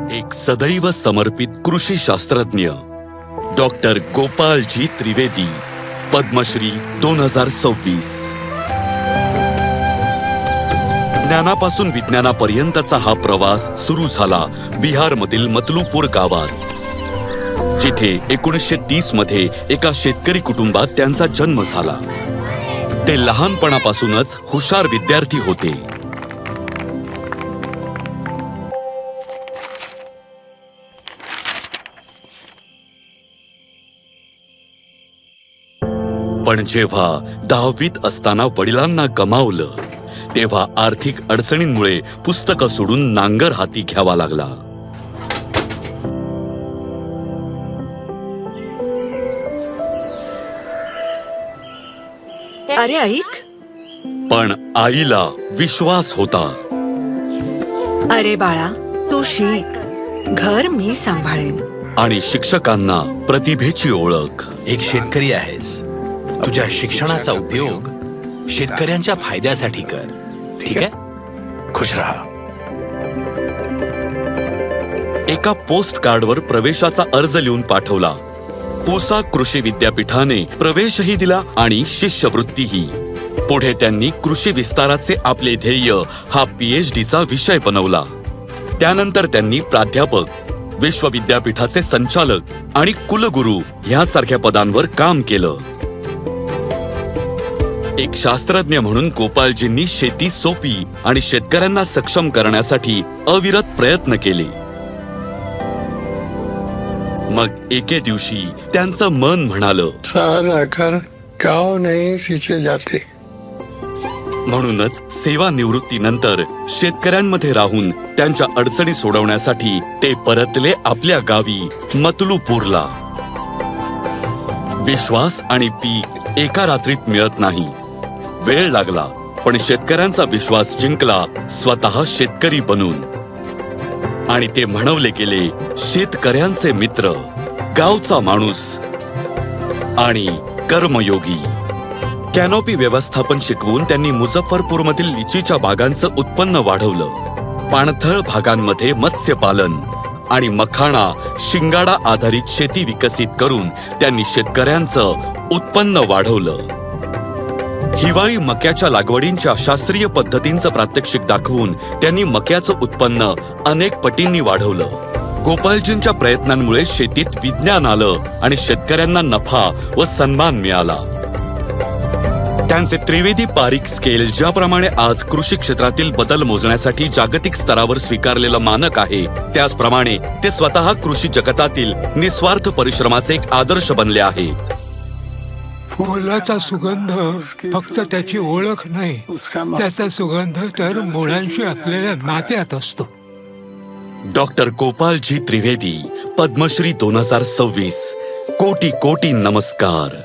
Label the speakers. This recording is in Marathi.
Speaker 1: एक सदैव समर्पित कृषी शास्त्रज्ञ डॉक्टर गोपालजी त्रिवेदी, पद्मश्री 2026। ज्ञानापासून विज्ञानापर्यंतचा हा प्रवास सुरू झाला बिहारमधील मतलूपूर गावात, जिथे 1930 मध्ये एका शेतकरी कुटुंबात त्यांचा जन्म झाला। ते लहानपणापासूनच हुशार विद्यार्थी होते। पण जेव्हा 10वीत असताना वडिलांना गमावलं, तेव्हा आर्थिक अडचणींमुळे पुस्तकं सोडून नांगर हाती घ्यावा लागला।
Speaker 2: अरे ऐक,
Speaker 1: पण आईला विश्वास होता।
Speaker 2: अरे बाळा, तू शिक, घर मी सांभाळेन।
Speaker 1: आणि शिक्षकांना प्रतिभेची ओळख।
Speaker 3: एक शेतकरी आहेस, तुझ्या शिक्षणाचा उपयोग शेतकऱ्यांच्या फायद्यासाठी कर, ठीक आहे? खुश राहा।
Speaker 1: एका पोस्ट कार्डवर प्रवेशाचा अर्ज लिहून पाठवला। पूसा कृषी विद्यापीठाने प्रवेशही दिला आणि शिष्यवृत्तीही। पुढे त्यांनी कृषी विस्ताराचे आपले ध्येय हा PhDचा विषय बनवला। त्यानंतर त्यांनी प्राध्यापक, विश्वविद्यापीठाचे संचालक आणि कुलगुरू ह्यासारख्या पदांवर काम केलं। एक शास्त्रज्ञ म्हणून गोपालजींनी शेती सोपी आणि शेतकऱ्यांना सक्षम करण्यासाठी अविरत प्रयत्न केले। मग एके दिवशी त्यांचं मन म्हणालं,
Speaker 4: साल आकर गाव नाही तिथे जाते।
Speaker 1: म्हणूनच सेवानिवृत्तीनंतर शेतकऱ्यांमध्ये राहून त्यांच्या अडचणी सोडवण्यासाठी ते परतले आपल्या गावी मतलूपूरला। विश्वास आणि पीक एका रात्रीत मिळत नाही, वेळ लागला, पण शेतकऱ्यांचा विश्वास जिंकला स्वतः शेतकरी बनून। आणि ते म्हणवले गेले शेतकऱ्यांचे मित्र, गावचा माणूस आणि कर्मयोगी। कॅनोपी व्यवस्थापन शिकवून त्यांनी मुझफ्फरपूरमधील लिचीच्या बागांचं उत्पन्न वाढवलं। पाणथळ भागांमध्ये मत्स्यपालन आणि मखाणा, शिंगाडा आधारित शेती विकसित करून त्यांनी शेतकऱ्यांचं उत्पन्न वाढवलं। हिवाळी मक्याच्या लागवडींच्या शास्त्रीय पद्धतींचं प्रात्यक्षिक दाखवून त्यांनी मक्याचं उत्पन्न अनेक पटींनी वाढवलं। गोपालजींच्या प्रयत्नांमुळे शेतीत विज्ञान आलं आणि शेतकऱ्यांना नफा व सन्मान मिळाला। त्यांचे त्रिवेदी पारिख स्केल ज्याप्रमाणे आज कृषी क्षेत्रातील बदल मोजण्यासाठी जागतिक स्तरावर स्वीकारलेलं मानक आहे, त्याचप्रमाणे ते स्वतः कृषी जगतातील निस्वार्थ परिश्रमाचे एक आदर्श बनले आहे।
Speaker 4: फुलाचा सुगंध फक्त त्याची ओळख नाही, त्याचा सुगंध तर मुळांशी असलेल्या नात्यात असतो।
Speaker 1: डॉक्टर गोपालजी त्रिवेदी, पद्मश्री 2026। कोटी कोटी नमस्कार।